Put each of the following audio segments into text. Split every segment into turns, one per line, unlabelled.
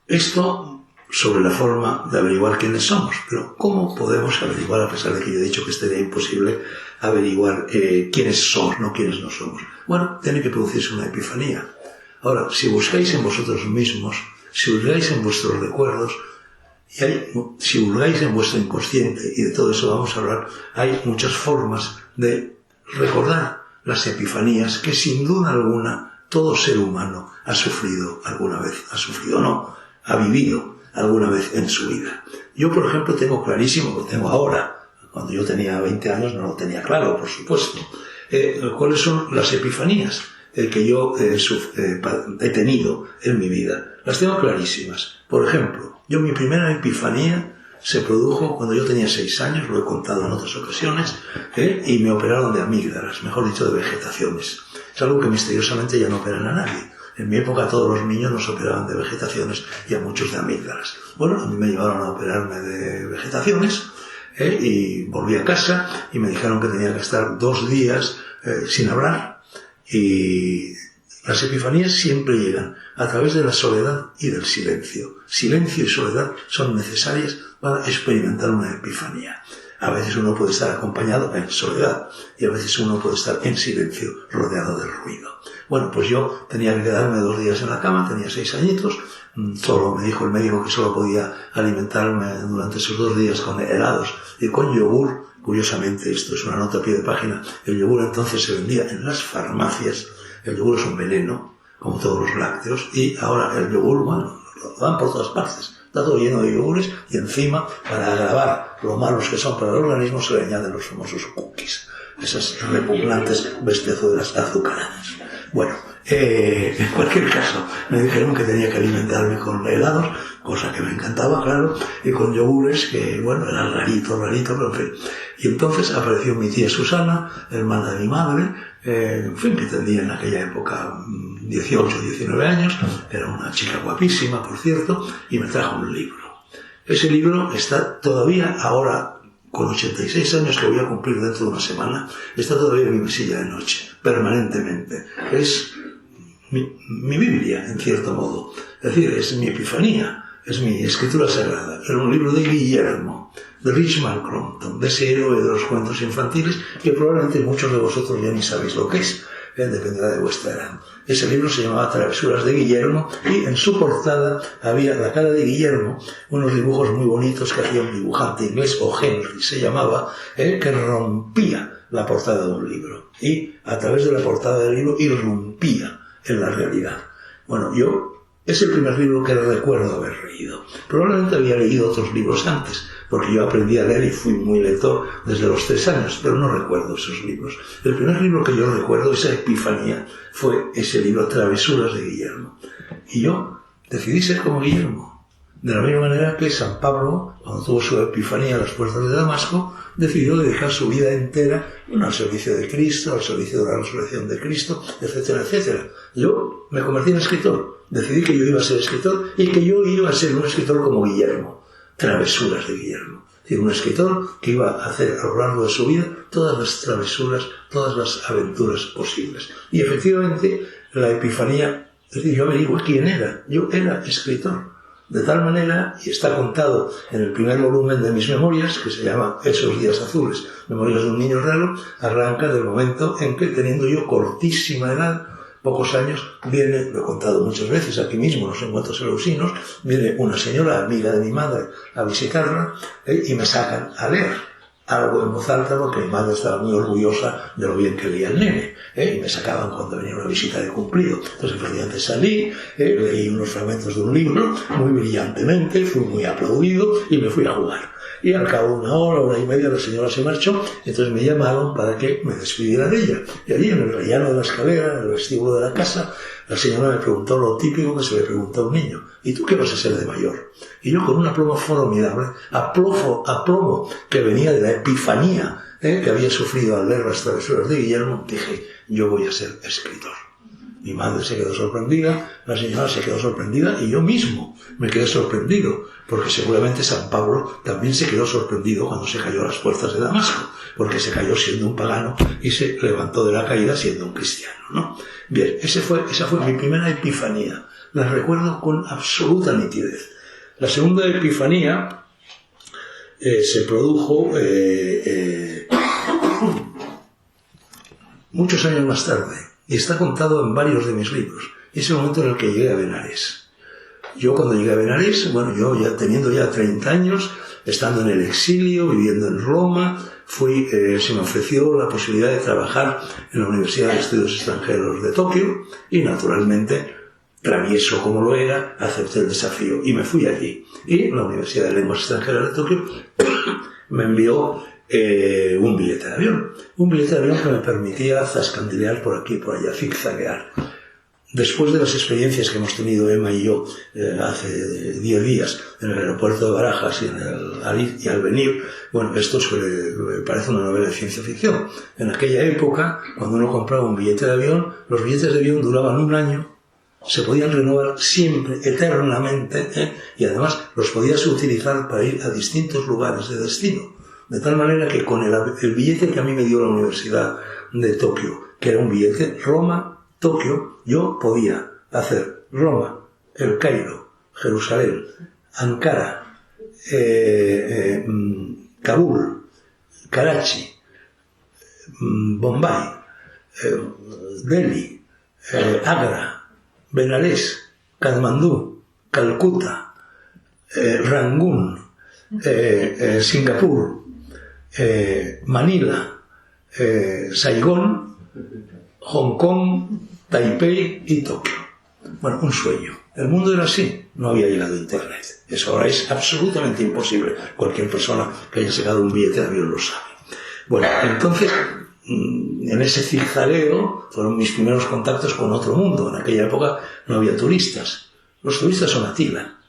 Esto sobre la forma de averiguar quiénes somos, pero ¿cómo podemos averiguar, a pesar de que yo he dicho que sería imposible averiguar quiénes somos, no quiénes no somos? Bueno, tiene que producirse una epifanía. Ahora, si buscáis en vosotros mismos, si buscáis en vuestros recuerdos, si hurgáis en vuestro inconsciente, y de todo eso vamos a hablar, hay muchas formas de recordar las epifanías que sin duda alguna todo ser humano ha sufrido alguna vez, ha vivido alguna vez en su vida. Yo, por ejemplo, tengo clarísimo, lo tengo ahora, cuando yo tenía 20 años no lo tenía claro, por supuesto, cuáles son las epifanías que yo he tenido en mi vida. Las tengo clarísimas. Por ejemplo, mi primera epifanía se produjo cuando yo tenía 6 años, lo he contado en otras ocasiones, y me operaron de amígdalas, mejor dicho, de vegetaciones. Es algo que misteriosamente ya no operan a nadie. En mi época todos los niños nos operaban de vegetaciones y a muchos de amígdalas. Bueno, a mí me llevaron a operarme de vegetaciones y volví a casa y me dijeron que tenía que estar 2 días sin hablar. Y las epifanías siempre llegan a través de la soledad y del silencio. Silencio y soledad son necesarias para experimentar una epifanía. A veces uno puede estar acompañado en soledad y a veces uno puede estar en silencio, rodeado de ruido. Bueno, pues yo tenía que quedarme 2 días en la cama, tenía 6 añitos, solo me dijo el médico que solo podía alimentarme durante esos 2 días con helados y con yogur. Curiosamente, esto es una nota a pie de página, el yogur entonces se vendía en las farmacias. El yogur es un veneno, como todos los lácteos, y ahora el yogur, bueno, lo dan por todas partes. Está todo lleno de yogures y encima, para agravar lo malos que son para el organismo, se le añaden los famosos cookies, esas repugnantes bestezuelas azucaradas. Bueno, en cualquier caso, me dijeron que tenía que alimentarme con helados, cosa que me encantaba, claro, y con yogures que, bueno, era rarito, pero en fin. Y entonces apareció mi tía Susana, hermana de mi madre, en fin, que tenía en aquella época 18, 19 años, era una chica guapísima, por cierto, y me trajo un libro. Ese libro está todavía ahora, con 86 años que voy a cumplir dentro de una semana, está todavía en mi mesilla de noche, permanentemente. Es mi Biblia, en cierto modo. Es decir, es mi epifanía, es mi escritura sagrada. Era un libro de Guillermo, de Richmond Crompton, de ese héroe de los cuentos infantiles que probablemente muchos de vosotros ya ni sabéis lo que es. Dependerá de vuestra edad. Ese libro se llamaba Travesuras de Guillermo y en su portada había la cara de Guillermo, unos dibujos muy bonitos que hacía un dibujante inglés, o Henry se llamaba, que rompía la portada de un libro y a través de la portada del libro irrumpía en la realidad. Bueno, es el primer libro que recuerdo haber leído. Probablemente había leído otros libros antes, porque yo aprendí a leer y fui muy lector desde los 3 años, pero no recuerdo esos libros. El primer libro que yo recuerdo, esa epifanía, fue ese libro Travesuras de Guillermo. Y yo decidí ser como Guillermo. De la misma manera que San Pablo, cuando tuvo su epifanía a las puertas de Damasco, decidió dedicar su vida entera al servicio de Cristo, al servicio de la resurrección de Cristo, etcétera, etcétera. Yo me convertí en escritor. Decidí que yo iba a ser escritor y que yo iba a ser un escritor como Guillermo. Travesuras de Guillermo. Es decir, un escritor que iba a hacer a lo largo de su vida todas las travesuras, todas las aventuras posibles. Y efectivamente, la epifanía, es decir, yo averigué quién era. Yo era escritor. De tal manera, y está contado en el primer volumen de mis memorias, que se llama Esos días azules, Memorias de un niño raro, arranca del momento en que, teniendo yo cortísima edad, pocos años, viene, lo he contado muchas veces aquí mismo, en los encuentros eleusinos, viene una señora, amiga de mi madre, a visitarla, y me sacan a leer algo en voz alta porque mi madre estaba muy orgullosa de lo bien que leía el nene, y me sacaban cuando venía una visita de cumplido. Entonces efectivamente salí, leí unos fragmentos de un libro muy brillantemente, fui muy aplaudido y me fui a jugar. Y al cabo de 1 hora, 1 hora y media, la señora se marchó, entonces me llamaron para que me despidiera de ella. Y allí, en el rellano de la escalera, en el vestíbulo de la casa, la señora me preguntó lo típico que se le pregunta a un niño: ¿y tú qué vas a ser de mayor? Y yo, con un aplomo formidable, aplomo que venía de la epifanía que había sufrido al leer las travesuras de Guillermo, dije: yo voy a ser escritor. Mi madre se quedó sorprendida, la señora se quedó sorprendida y yo mismo me quedé sorprendido, porque seguramente San Pablo también se quedó sorprendido cuando se cayó a las puertas de Damasco. porque se cayó siendo un pagano y se levantó de la caída siendo un cristiano, ¿no? Bien, esa fue mi primera epifanía. La recuerdo con absoluta nitidez. La segunda epifanía se produjo muchos años más tarde y está contado en varios de mis libros. Es el momento en el que llegué a Benares. Yo cuando llegué a Benares, bueno, yo ya teniendo ya 30 años, estando en el exilio, viviendo en Roma, se me ofreció la posibilidad de trabajar en la Universidad de Estudios Extranjeros de Tokio y naturalmente, travieso como lo era, acepté el desafío y me fui allí. Y la Universidad de Lenguas Extranjeras de Tokio me envió un billete de avión. Un billete de avión que me permitía zascandilear por aquí y por allá, zigzaguear. Después de las experiencias que hemos tenido Emma y yo hace 10 días en el aeropuerto de Barajas y en el al venir, bueno, esto parece una novela de ciencia ficción. En aquella época, cuando uno compraba un billete de avión, los billetes de avión duraban un año, se podían renovar siempre, eternamente, y además los podías utilizar para ir a distintos lugares de destino. De tal manera que con el billete que a mí me dio la Universidad de Tokio, que era un billete Roma-Tokio, yo podía hacer Roma, El Cairo, Jerusalén, Ankara, Kabul, Karachi, Bombay, Delhi, Agra, Benares, Katmandú, Calcuta, Rangún, Singapur, Manila, Saigón, Hong Kong, Taipei y Tokio. Bueno, un sueño. El mundo era así, no había llegado a Internet. Eso ahora es absolutamente imposible. Cualquier persona que haya sacado un billete de avión lo sabe. Bueno, entonces, en ese zigzagueo fueron mis primeros contactos con otro mundo. En aquella época no había turistas. Los turistas son Atila.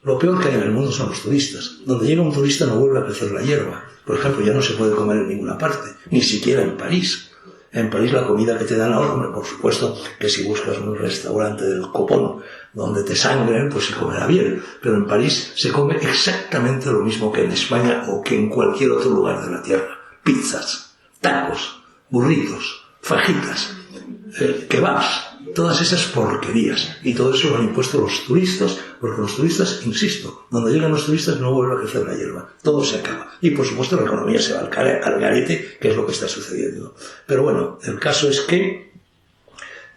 Lo peor que hay en el mundo son los turistas. Donde llega un turista no vuelve a crecer la hierba. Por ejemplo, ya no se puede comer en ninguna parte, ni siquiera en París. En París la comida que te dan ahora, hombre, por supuesto que si buscas un restaurante del copón donde te sangren, pues se comerá bien. Pero en París se come exactamente lo mismo que en España o que en cualquier otro lugar de la tierra. Pizzas, tacos, burritos, fajitas, kebabs, todas esas porquerías. Y todo eso lo han impuesto los turistas, porque los turistas, insisto, donde llegan los turistas no vuelve a crecer la hierba. Todo se acaba. Y por supuesto la economía se va al garete, que es lo que está sucediendo. Pero bueno, el caso es que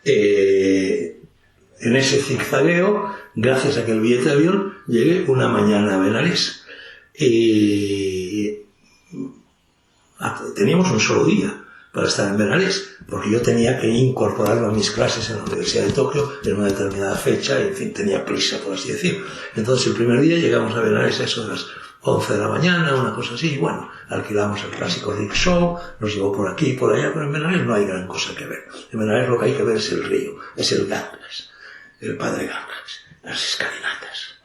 en ese zigzagueo, gracias a que el billete de avión, llegué una mañana a Benares. Y teníamos un solo día para estar en Benares, porque yo tenía que incorporarlo a mis clases en la Universidad de Tokio en una determinada fecha, y en fin, tenía prisa, por así decir. Entonces el primer día llegamos a Benares a eso de las 11 de la mañana, una cosa así, y bueno, alquilamos el clásico rickshaw, nos llevó por aquí y por allá, pero en Benares no hay gran cosa que ver. En Benares lo que hay que ver es el río, es el Ganges, el padre Ganges, las escalinatas.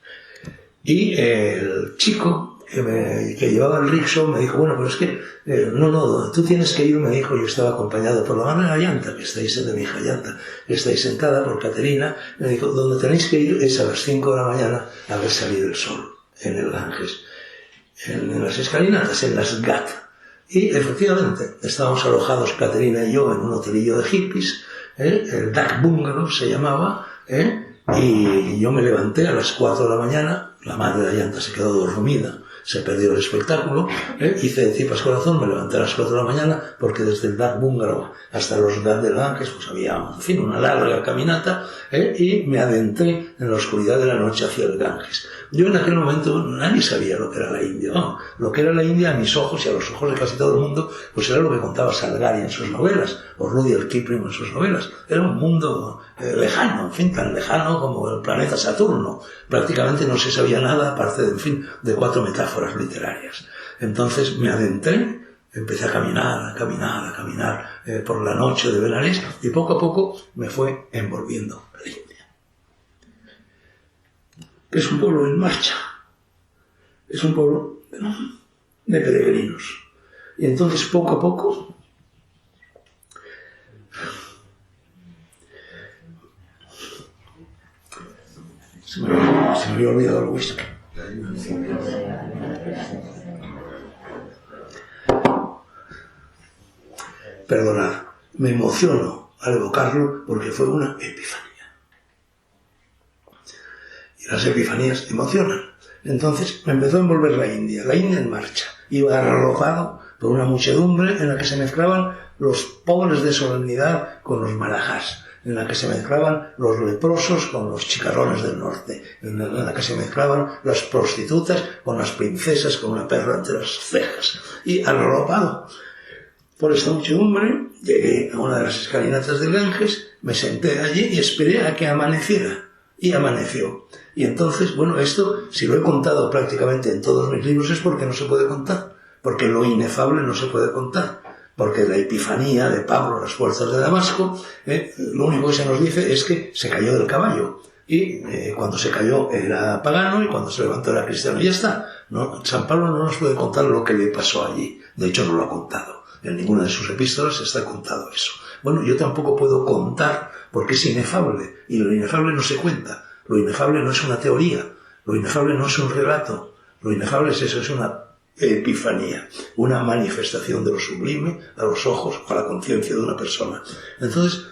Y el chico que llevaba el rickshaw me dijo, bueno, pero es que no, tú tienes que ir, me dijo. Yo estaba acompañado por la mano de la llanta, que estáis de mi hija llanta, que estáis sentada por Caterina. Me dijo, donde tenéis que ir es a las 5 de la mañana a ver salir el sol en el Ganges, en las escalinatas, en las Ghat. Y efectivamente estábamos alojados Caterina y yo en un hotelillo de hippies, el Dak Bungalow se llamaba, y yo me levanté a las 4 de la mañana. La madre de la llanta se quedó dormida, se perdió el espectáculo, hice de tripas corazón, me levanté a las 4 de la mañana, porque desde el Dak Bungalow hasta los Ghat del Ganges pues había, en fin, una larga caminata, y me adentré en la oscuridad de la noche hacia el Ganges. Yo en aquel momento nadie sabía lo que era la India, ¿no? Lo que era la India a mis ojos y a los ojos de casi todo el mundo, pues era lo que contaba Salgari en sus novelas, o Rudyard Kipling en sus novelas. Era un mundo lejano, en fin, tan lejano como el planeta Saturno. Prácticamente no se sabía nada, aparte de, en fin, de 4 metáforas literarias. Entonces me adentré, empecé a caminar por la noche de Benares, y poco a poco me fue envolviendo la India. Es un pueblo en marcha, es un pueblo de peregrinos. Y entonces poco a poco se me había olvidado el whisky. perdonad, me emociono al evocarlo porque fue una epifanía. Y las epifanías emocionan. Entonces me empezó a envolver la India en marcha. Iba arropado por una muchedumbre en la que se mezclaban los pobres de solemnidad con los marajás, en la que se mezclaban los leprosos con los chicarrones del norte, en la que se mezclaban las prostitutas con las princesas con una perla entre las cejas. Y arropado por esta muchedumbre, llegué a una de las escalinatas del Ganges, me senté allí y esperé a que amaneciera. Y amaneció. Y entonces, bueno, esto, si lo he contado prácticamente en todos mis libros, es porque no se puede contar. Porque lo inefable no se puede contar. Porque la epifanía de Pablo a las puertas de Damasco, lo único que se nos dice es que se cayó del caballo. Y cuando se cayó era pagano y cuando se levantó era cristiano. Y ya está. ¿No? San Pablo no nos puede contar lo que le pasó allí. De hecho, no lo ha contado. En ninguna de sus epístolas está contado eso. Bueno, yo tampoco puedo contar porque es inefable. Y lo inefable no se cuenta. Lo inefable no es una teoría. Lo inefable no es un relato. Lo inefable es eso, es una epifanía, una manifestación de lo sublime a los ojos, a la conciencia de una persona. Entonces,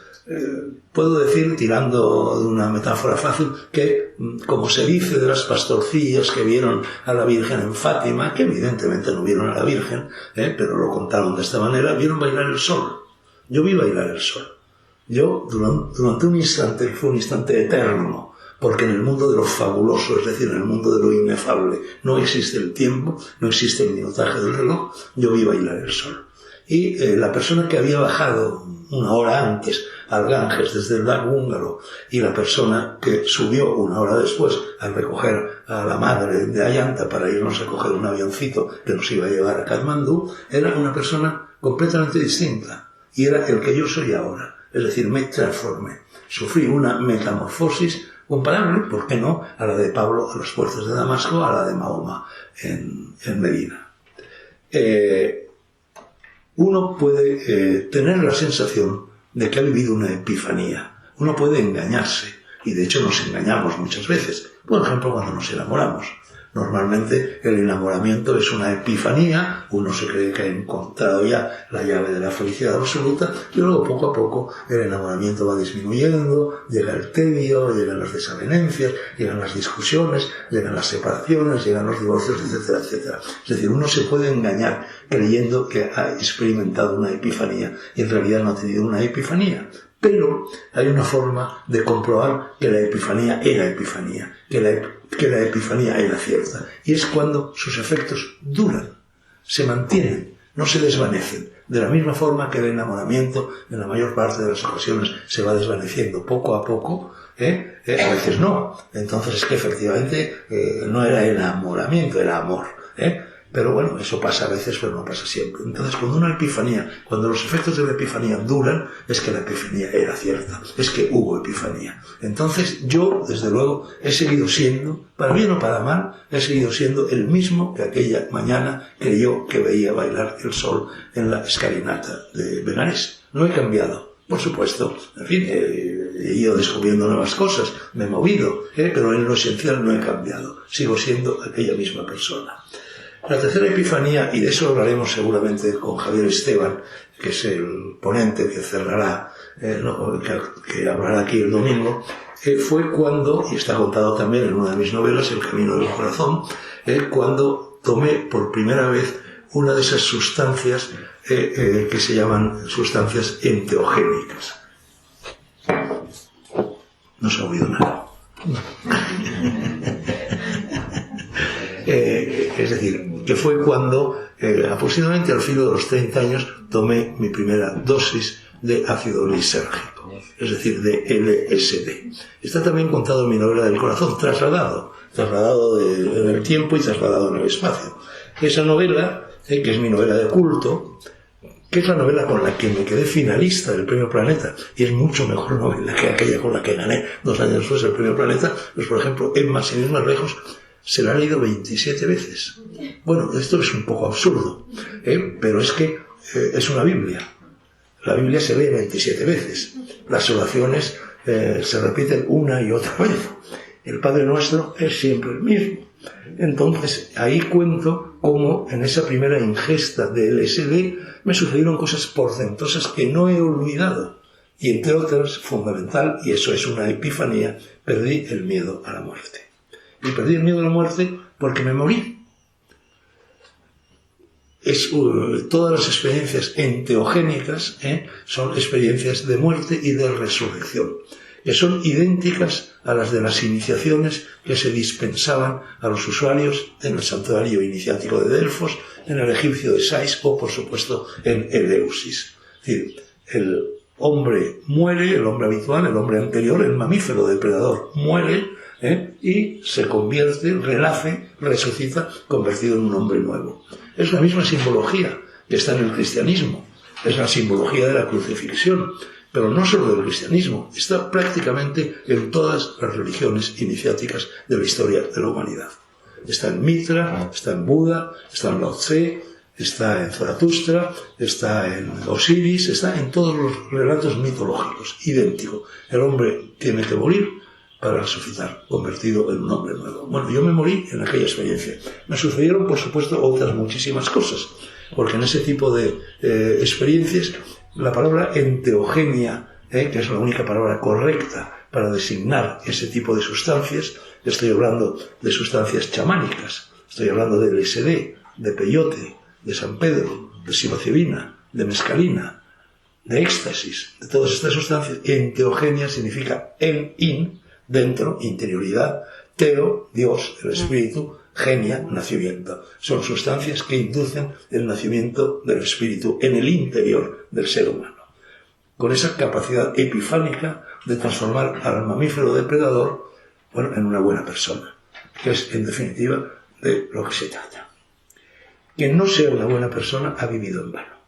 puedo decir, tirando de una metáfora fácil, que, como se dice de las pastorcillas que vieron a la Virgen en Fátima, que evidentemente no vieron a la Virgen, pero lo contaron de esta manera, vieron bailar el sol. Yo vi bailar el sol. Yo, durante un instante, que fue un instante eterno, porque en el mundo de lo fabuloso, es decir, en el mundo de lo inefable, no existe el tiempo, no existe el minutaje del reloj, yo vi bailar el sol. Y la persona que había bajado una hora antes al Ganges desde el lago húngaro y la persona que subió una hora después a recoger a la madre de Ayanta para irnos a coger un avioncito que nos iba a llevar a Katmandú, era una persona completamente distinta. Y era el que yo soy ahora. Es decir, me transformé. Sufrí una metamorfosis comparable, ¿por qué no?, a la de Pablo a las puertas de Damasco, a la de Mahoma en Medina. Uno puede tener la sensación de que ha vivido una epifanía. Uno puede engañarse, y de hecho nos engañamos muchas veces. Por ejemplo, cuando nos enamoramos. Normalmente el enamoramiento es una epifanía, uno se cree que ha encontrado ya la llave de la felicidad absoluta y luego poco a poco el enamoramiento va disminuyendo, llega el tedio, llegan las desavenencias, llegan las discusiones, llegan las separaciones, llegan los divorcios, etcétera, etcétera. Es decir, uno se puede engañar creyendo que ha experimentado una epifanía y en realidad no ha tenido una epifanía. Pero hay una forma de comprobar que la epifanía era epifanía, que la epifanía era cierta. Y es cuando sus efectos duran, se mantienen, no se desvanecen. De la misma forma que el enamoramiento, en la mayor parte de las ocasiones, se va desvaneciendo poco a poco, a veces no. Entonces es que efectivamente no era enamoramiento, era amor. Pero bueno, eso pasa a veces, pero no pasa siempre. Entonces, cuando los efectos de la epifanía duran, es que la epifanía era cierta, es que hubo epifanía. Entonces, yo, desde luego, he seguido siendo, para bien o para mal, he seguido siendo el mismo que aquella mañana creyó que veía bailar el sol en la escalinata de Benares. No he cambiado, por supuesto. En fin, he ido descubriendo nuevas cosas, me he movido, pero en lo esencial no he cambiado. Sigo siendo aquella misma persona. La tercera epifanía, y de eso hablaremos seguramente con Javier Esteban, que es el ponente que cerrará, que hablará aquí el domingo, fue cuando, y está contado también en una de mis novelas, El camino del corazón, cuando tomé por primera vez una de esas sustancias que se llaman sustancias enteogénicas. No se ha oído nada. Es decir, que fue cuando aproximadamente al filo de los 30 años tomé mi primera dosis de ácido lisérgico, es decir, de LSD. Está también contado en mi novela del corazón, trasladado en el tiempo y trasladado en el espacio. Esa novela, que es mi novela de culto, que es la novela con la que me quedé finalista del Premio Planeta, y es mucho mejor novela que aquella con la que gané 2 años después el Premio Planeta, pues por ejemplo, Emma, sin ir más lejos, se la ha leído 27 veces. Bueno, esto es un poco absurdo, pero es que es una Biblia. La Biblia se lee 27 veces. Las oraciones se repiten una y otra vez. El Padre Nuestro es siempre el mismo. Entonces, ahí cuento cómo en esa primera ingesta de LSD me sucedieron cosas portentosas que no he olvidado. Y entre otras, fundamental, y eso es una epifanía, perdí el miedo a la muerte. Y perdí el miedo a la muerte porque me morí. Todas las experiencias enteogénicas son experiencias de muerte y de resurrección, que son idénticas a las de las iniciaciones que se dispensaban a los usuarios en el santuario iniciático de Delfos, en el egipcio de Sais o, por supuesto, en Eleusis. Es decir, el hombre muere, el hombre habitual, el hombre anterior, el mamífero depredador muere y se convierte, renace, resucita, convertido en un hombre nuevo. Es la misma simbología que está en el cristianismo, es la simbología de la crucifixión, pero no solo del cristianismo, está prácticamente en todas las religiones iniciáticas de la historia de la humanidad. Está en Mitra, está en Buda, está en Lao Tse, está en Zaratustra, está en Osiris, está en todos los relatos mitológicos, idéntico. El hombre tiene que morir para resucitar, convertido en un hombre nuevo. Bueno, yo me morí en aquella experiencia. Me sucedieron, por supuesto, otras muchísimas cosas, porque en ese tipo de experiencias, la palabra enteogenia, que es la única palabra correcta para designar ese tipo de sustancias, estoy hablando de sustancias chamánicas, estoy hablando de LSD, de peyote, de San Pedro, de psilocibina, de mescalina, de éxtasis, de todas estas sustancias. Enteogenia significa in, dentro, interioridad, teo, Dios, el espíritu, genia, nacimiento. Son sustancias que inducen el nacimiento del espíritu en el interior del ser humano, con esa capacidad epifánica de transformar al mamífero depredador, en una buena persona, que es, en definitiva, de lo que se trata. Quien no sea una buena persona ha vivido en vano.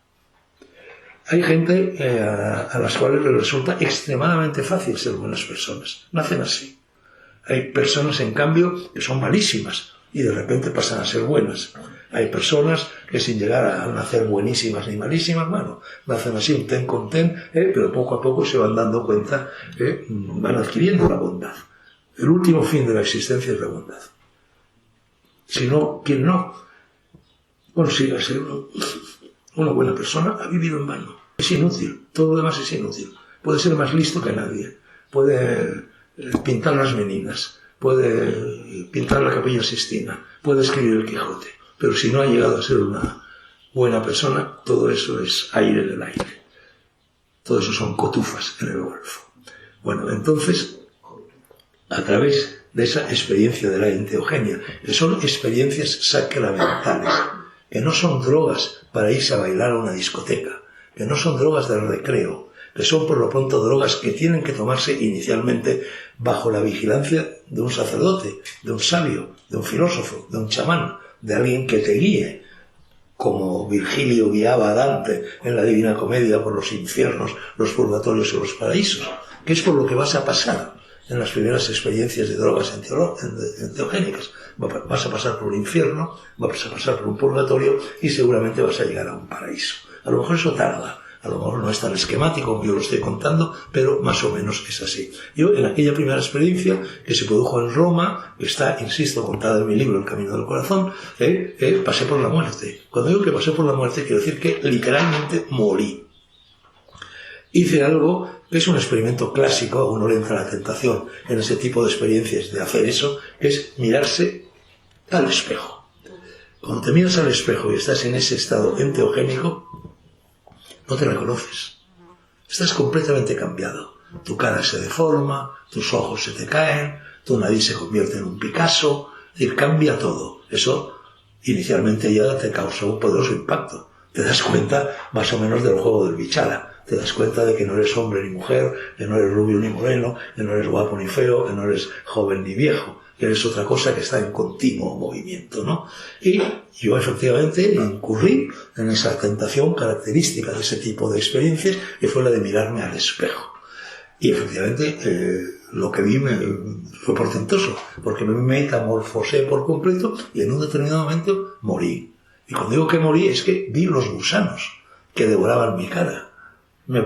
Hay gente a las cuales les resulta extremadamente fácil ser buenas personas. Nacen así. Hay personas, en cambio, que son malísimas y de repente pasan a ser buenas. Hay personas que sin llegar a nacer buenísimas ni malísimas, nacen así un ten con ten, pero poco a poco se van dando cuenta que van adquiriendo la bondad. El último fin de la existencia es la bondad. Si no, ¿quién no? Consiga ser una buena persona, ha vivido en vano. Es inútil, todo lo demás es inútil. Puede ser más listo que nadie, puede pintar las meninas, puede pintar la Capilla Sixtina, puede escribir el Quijote, pero si no ha llegado a ser una buena persona, todo eso es aire en el aire. Todo eso son cotufas en el golfo. Bueno, entonces, a través de esa experiencia de la enteogenia, que son experiencias sacramentales, que no son drogas para irse a bailar a una discoteca, que no son drogas del recreo, que son por lo pronto drogas que tienen que tomarse inicialmente bajo la vigilancia de un sacerdote, de un sabio, de un filósofo, de un chamán, de alguien que te guíe, como Virgilio guiaba a Dante en la Divina Comedia por los infiernos, los purgatorios y los paraísos, que es por lo que vas a pasar en las primeras experiencias de drogas enteogénicas. Vas a pasar por un infierno, vas a pasar por un purgatorio y seguramente vas a llegar a un paraíso. A lo mejor eso tarda, a lo mejor no es tan esquemático como yo lo estoy contando, pero más o menos es así. Yo, en aquella primera experiencia que se produjo en Roma, que está, insisto, contada en mi libro El Camino del Corazón, pasé por la muerte. Cuando digo que pasé por la muerte, quiero decir que literalmente morí. Hice algo que es un experimento clásico, uno le entra la tentación en ese tipo de experiencias de hacer eso, que es mirarse al espejo. Cuando te miras al espejo y estás en ese estado enteogénico, no te reconoces. Estás completamente cambiado. Tu cara se deforma, tus ojos se te caen, tu nariz se convierte en un Picasso, es decir, cambia todo. Eso inicialmente ya te causa un poderoso impacto. Te das cuenta más o menos del juego del Bichala. Te das cuenta de que no eres hombre ni mujer, que no eres rubio ni moreno, que no eres guapo ni feo, que no eres joven ni viejo, que eres otra cosa que está en continuo movimiento, ¿no? Y yo efectivamente incurrí en esa tentación característica de ese tipo de experiencias, que fue la de mirarme al espejo. Y efectivamente lo que vi fue portentoso, porque me metamorfosé por completo y en un determinado momento morí. Y cuando digo que morí es que vi los gusanos que devoraban mi cara. Me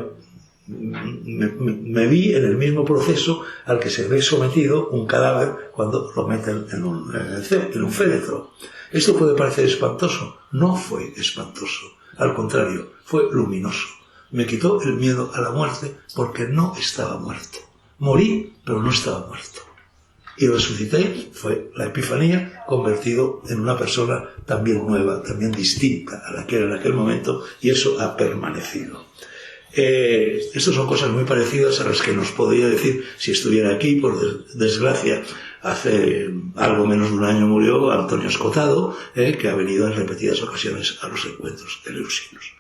me vi en el mismo proceso al que se ve sometido un cadáver cuando lo meten en un féretro. ¿Esto puede parecer espantoso? No fue espantoso. Al contrario, fue luminoso. Me quitó el miedo a la muerte porque no estaba muerto. Morí, pero no estaba muerto. Y resucité, fue la epifanía, convertido en una persona también nueva, también distinta a la que era en aquel momento, y eso ha permanecido. Estas son cosas muy parecidas a las que nos podría decir si estuviera aquí. Por desgracia, hace algo menos de un año murió Antonio Escotado, que ha venido en repetidas ocasiones a los encuentros eleusinos.